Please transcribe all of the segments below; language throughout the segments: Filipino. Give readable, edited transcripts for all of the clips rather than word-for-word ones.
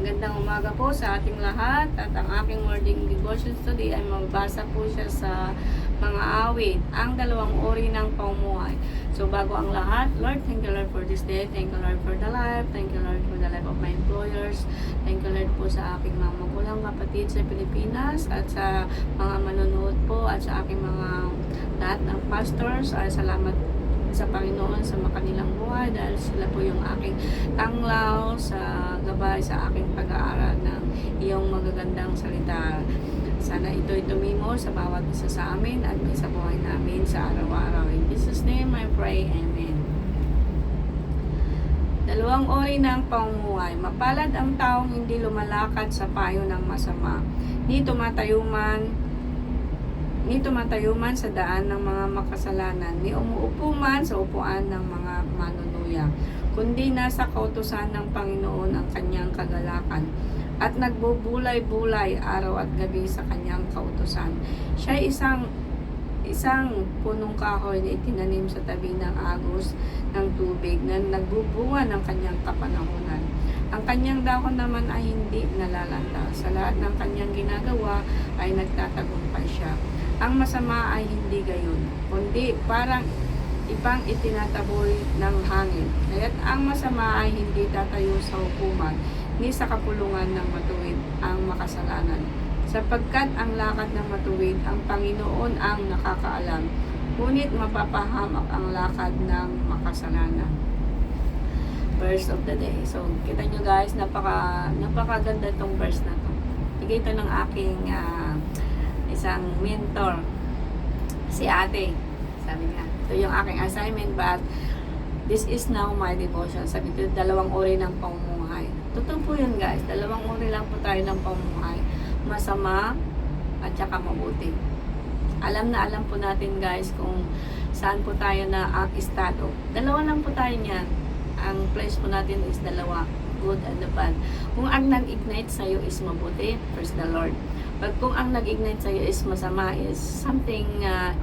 Magandang umaga po sa ating lahat at ang aking morning devotions today ay magbasa po siya sa mga awit, ang dalawang uri ng pamumuhay. So bago ang lahat, Lord, thank you Lord for this day, thank you Lord for the life, thank you Lord for the life of my employers, thank you Lord po sa aking mga magulang kapatid sa Pilipinas at sa mga manonood po at sa aking mga lahat ng pastors. Ay salamat sa Panginoon sa kanilang buhay dahil sila po yung aking tanglaw sa gabay sa aking pag-aaral ng iyong magagandang salita. Sana ito'y tumimo sa bawat isa sa amin at may sa buhay namin sa araw-araw. In Jesus' name I pray, Amen. Dalawang uri ng pamumuhay. Mapalad ang taong hindi lumalakad sa payo ng masama. Ni tumatayo man sa daan ng mga makasalanan, ni umuupo man sa upuan ng mga manunuya, kundi nasa kautusan ng Panginoon ang kanyang kagalakan, at nagbubulay-bulay araw at gabi sa kanyang kautusan. Siya isang punong kahoy na itinanim sa tabi ng agos ng tubig na nagbubunga ng kanyang kapanahunan. Ang kanyang dahon naman ay hindi nalalanta. Sa lahat ng kanyang ginagawa ay nagtatagumpay siya. Ang masama ay hindi gayon, kundi parang ipang itinataboy ng hangin. Kaya't ang masama ay hindi tatayo sa hukuman, ni sa kapulungan ng matuwid ang makasalanan. Sapagkat ang lakad ng matuwid, ang Panginoon ang nakakaalam, ngunit mapapahamak ang lakad ng makasalanan. Verse of the day. So, kita nyo guys, napakaganda itong verse na to. Bigay ito ng aking isang mentor, si ate. Sabi niya, ito yung aking assignment, but this is now my devotion. Sabi ito, dalawang uri ng pamumuhay. Totoo po yun guys, dalawang uri lang po tayo ng pamumuhay. Masama at saka mabuti. Alam na alam po natin guys kung saan po tayo na ang estado. Dalawa lang po tayo niyan. Ang place po natin is dalawa, good and the bad. Kung ang nag-ignite sa'yo is mabuti, praise the Lord. Pag kung ang nag-ignite sa'yo is masama, is something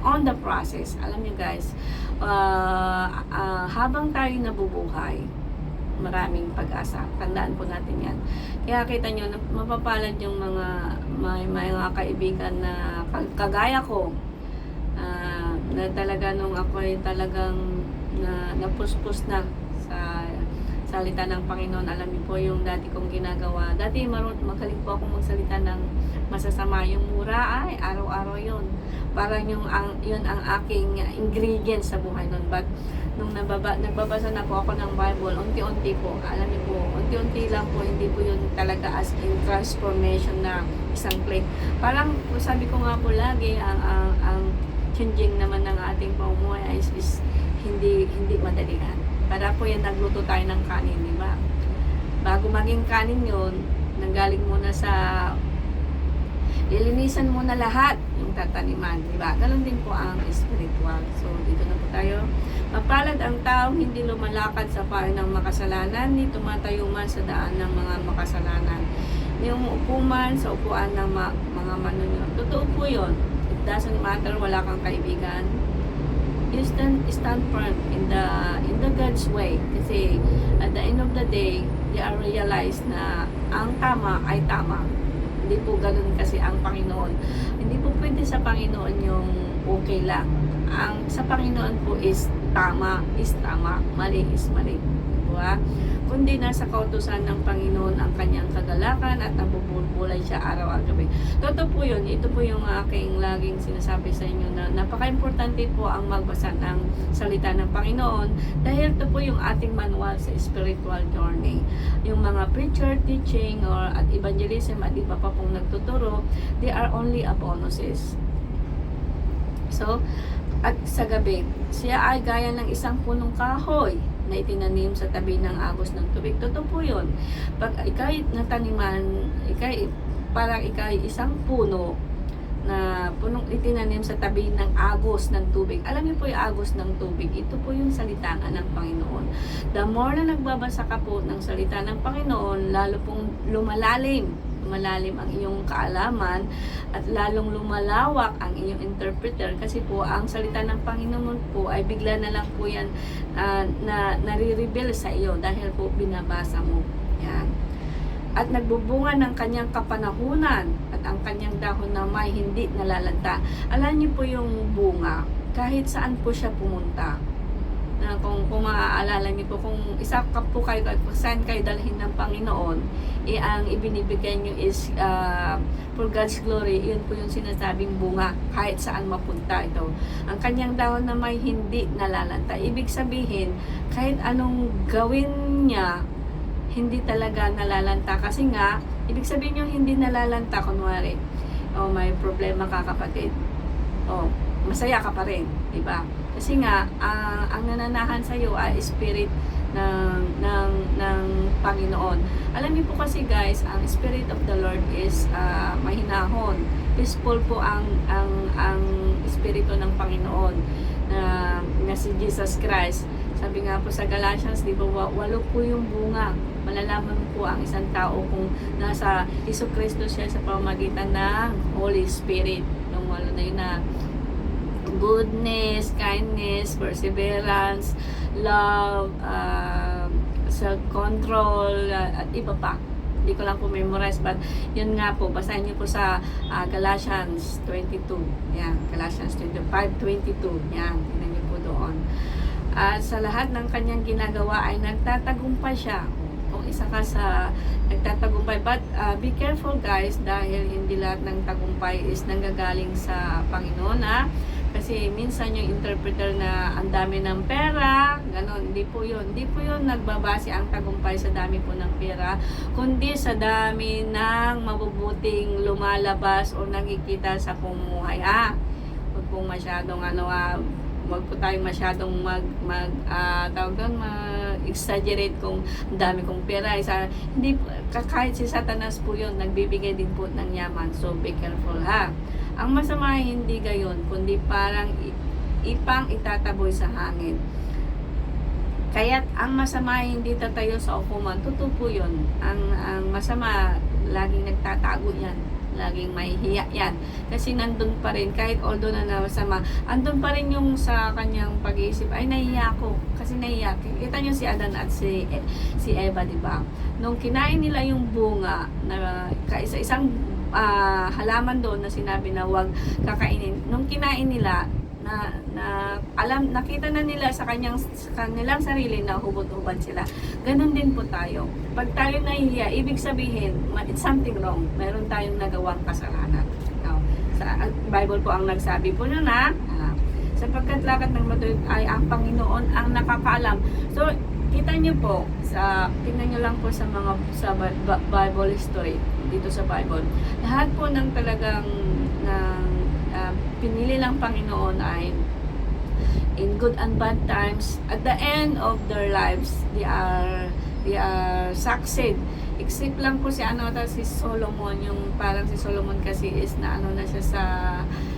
on the process. Alam niyo guys, habang tayo nabubuhay, maraming pag-asa. Tandaan po natin yan. Kaya kita nyo, mapapalad yung mga kaibigan na kagaya ko, na talaga nung ako ay talagang napuspos na sa salita ng Panginoon. Alam niyo po yung dati kong ginagawa. Dati magaling po akong magsalita ng masasama. Yung mura ay araw-araw yun. Parang yun ang aking ingredient sa buhay nun. But nung nagbabasa na po ako ng Bible, unti-unti po, alam niyo po, unti-unti lang po, hindi po yun talaga as in transformation na isang plate. Parang sabi ko nga po lagi, ang changing naman ng ating pamumuhay is hindi madalian. Para po yan, nagluto tayo ng kanin, di ba? Bago maging kanin yun, nanggaling muna sa lilinisan muna lahat yung tataniman, di ba? Ganon din po ang spiritual. So, dito na po tayo. Mapalad ang taong hindi lumalakad sa payo ng makasalanan, ni tumatayo man sa daan ng mga makasalanan, ni umuupo man sa upuan ng mga manunod. Totoo po yun. It doesn't matter, wala kang kaibigan. You stand firm in the God's way, kasi at the end of the day they are realized na ang tama ay tama. Hindi po ganoon kasi ang Panginoon. Hindi po pwede sa Panginoon yung okay lang. Ang sa Panginoon po is tama, mali is mali, diba? Kundi nasa kautusan ng Panginoon ang kanyang kagalakan at nabubulbulay siya araw at gabi. Totoo po yun. Ito po yung aking laging sinasabi sa inyo na napaka-importante po ang magbasa ng salita ng Panginoon dahil ito po yung ating manual sa spiritual journey. Yung mga preacher, teaching, at evangelism at iba pa pong nagtuturo, they are only a bonuses. So, at sa gabi, siya ay gaya ng isang punong kahoy na itinanim sa tabi ng agos ng tubig. Totoo po yun. Pag ikay nataniman, parang ikay isang puno na punong itinanim sa tabi ng agos ng tubig. Alam niyo po yung agos ng tubig, ito po yung salita ng Panginoon. The more na nagbabasa ka po ng salita ng Panginoon, lalo pong lumalalim ang iyong kaalaman at lalong lumalawak ang iyong interpreter, kasi po ang salita ng Panginoon po ay bigla na lang po yan na nare-reveal sa iyo dahil po binabasa mo yan. at nagbubunga ng kanyang kapanahunan at ang kanyang dahon na may hindi nalalanta. Alam niyo po yung bunga, kahit saan po siya pumunta. Na kung maaalala niyo po, kung isa ka po kayo, saan kayo dalhin ng Panginoon, ang ibinibigay niyo is for God's glory. Yun po yung sinasabing bunga, kahit saan mapunta ito. Ang kanyang dahon na may hindi nalalanta. Ibig sabihin, kahit anong gawin niya, hindi talaga nalalanta. Kasi nga, ibig sabihin yung hindi nalalanta, kunwari, may problema ka, kapatid. Masaya ka pa rin, diba? Kasi nga, ang nananahan sa iyo ay spirit ng Panginoon. Alam niyo po kasi guys, ang Spirit of the Lord is mahinahon. Peaceful po ang Espiritu ng Panginoon na si Jesus Christ. Sabi nga po sa Galatians, di ba, 8 po yung bunga. Malalaman po ang isang tao kung nasa Jesucristo siya sa pamamagitan ng Holy Spirit. Yung 8 na yun na goodness, kindness, perseverance, love, self-control, at iba pa. Hindi ko lang po memorize, but yun nga po, basahin niyo po sa Galatians 22. Yan, Galatians 25:22. Yan, tingnan niyo po doon. At sa lahat ng kanyang ginagawa ay nagtatagumpay siya. Kung isa ka sa nagtatagumpay, but be careful guys, dahil hindi lahat ng tagumpay is nanggagaling sa Panginoon, kasi minsan yung interpreter na ang dami ng pera, ganon, hindi po yun nagbabase ang tagumpay sa dami po ng pera, kundi sa dami ng mabubuting lumalabas o nakikita sa pamumuhay. Huwag pong masyadong wag po tayong masyadong tawag doon, exaggerate kung ang dami kong pera. Hindi, kahit si Satanas po yun, nagbibigay din po ng yaman. So, be careful Ang masama ay hindi gayon, kundi parang ipang itataboy sa hangin. Kaya't ang masama ay hindi tatayo sa ukuman. Totoo po yun. Ang masama, laging nagtatago yan. Laging may hiya yan. Kasi nandun pa rin, kahit although na masama, andun pa rin yung sa kanyang pag-iisip, ay nahiya ako. Kasi nahiya. Kita nyo si Adan at si Eva, diba? Nung kinain nila yung bunga, na kaisa-isang halaman doon na sinabi na wag kakainin. Nung kinain nila, nakita na nila sa kanilang sarili na hubot-hubad sila. Ganon din po tayo. Pag tayo nahihiya, ibig sabihin, it's something wrong. Meron tayong nagawang kasalanan. Sa Bible po ang nagsabi po na sapagkat lakad ng matuwid ay ang Panginoon ang nakakaalam. So, kita nyo po, tingnan nyo lang po sa Bible history, dito sa Bible. Lahat po ng talagang pinili lang Panginoon ay in good and bad times, at the end of their lives, they are succeed. Except lang po si Solomon, yung parang si Solomon kasi is na siya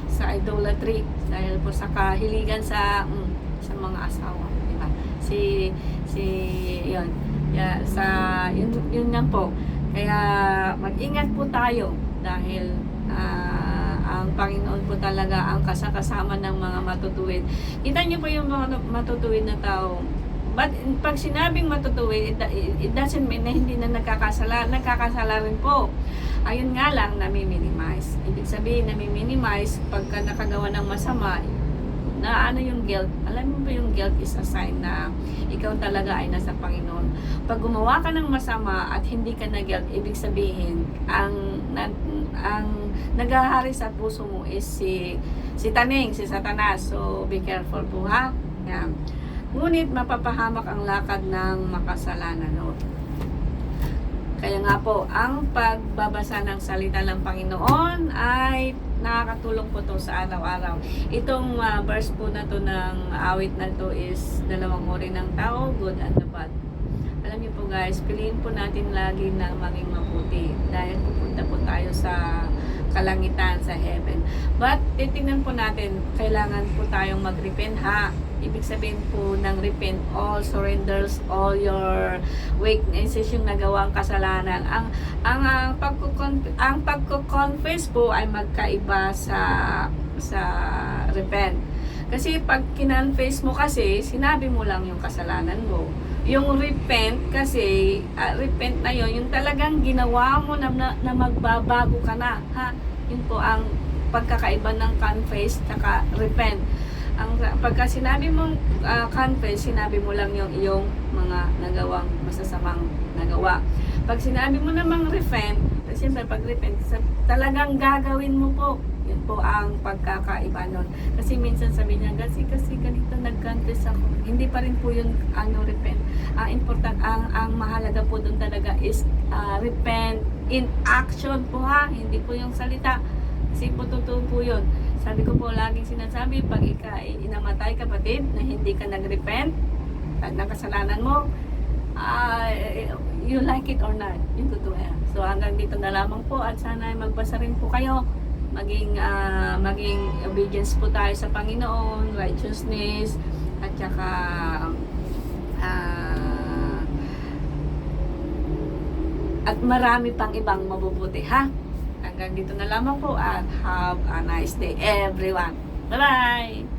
sa idolatry dahil po sa kahiligan sa mga asawa, di ba? Yun lang po. Kaya mag-ingat po tayo dahil ang Panginoon po talaga ang kasama ng mga matutuwid. Kita niyo po yung mga matutuwid na tao. But pag sinabing matutuwid, it doesn't mean na hindi na nagkakasala rin po. Ayun nga lang, nami-minimize. Ibig sabihin, nami-minimize pagka nakagawa ng masama, na yung guilt. Alam mo ba yung guilt is a sign na ikaw talaga ay nasa Panginoon. Pag gumawa ka ng masama at hindi ka na guilt, ibig sabihin, ang naghahari sa puso mo is si Satanas. So, be careful po Yan. Ngunit mapapahamak ang lakad ng makasalanan. Kaya nga po, ang pagbabasa ng salita ng Panginoon ay nakakatulong po to sa araw-araw. Itong verse po na to ng awit na to is 2 uri ng tao, good and the bad. Alam niyo po guys, piliin po natin lagi na maging mabuti dahil pupunta po tayo sa kalangitan, sa heaven. But titingnan po natin, kailangan po tayong mag-repent Ibig sabihin po ng repent, all surrenders, all your weaknesses, yung nagawang kasalanan. Ang pagko-confess po ay magkaiba sa repent. Kasi pag kinonfess mo kasi, sinabi mo lang yung kasalanan mo. Yung repent kasi, repent na yon yung talagang ginawa mo na magbabago ka na. Ha? Yun po ang pagkakaiba ng confess tsaka repent. Pagka sinabi mong confess, sinabi mo lang yung iyong mga nagawang masasamang nagawa. Pag sinabi mo namang repent, siyempre pag repent, talagang gagawin mo po. Yun po ang pagkakaiba nun. Kasi minsan sabi niya, kasi ganito nag-confess ako. Hindi pa rin po yun repent. Ang mahalaga po dun talaga is repent in action po ha. Hindi po yung salita. Kasi po totoo po yun. Sabi ko po laging sinasabi, pag inamatay kapatid na hindi ka nag-repent ng kasalanan mo, you like it or not, yung totoo yan. So hanggang dito na lamang po at sana magbasa rin po kayo. Maging obedience po tayo sa Panginoon, righteousness, at saka at marami pang ibang mabubuti ha. Hanggang dito na lamang po at have a nice day everyone. Bye-bye!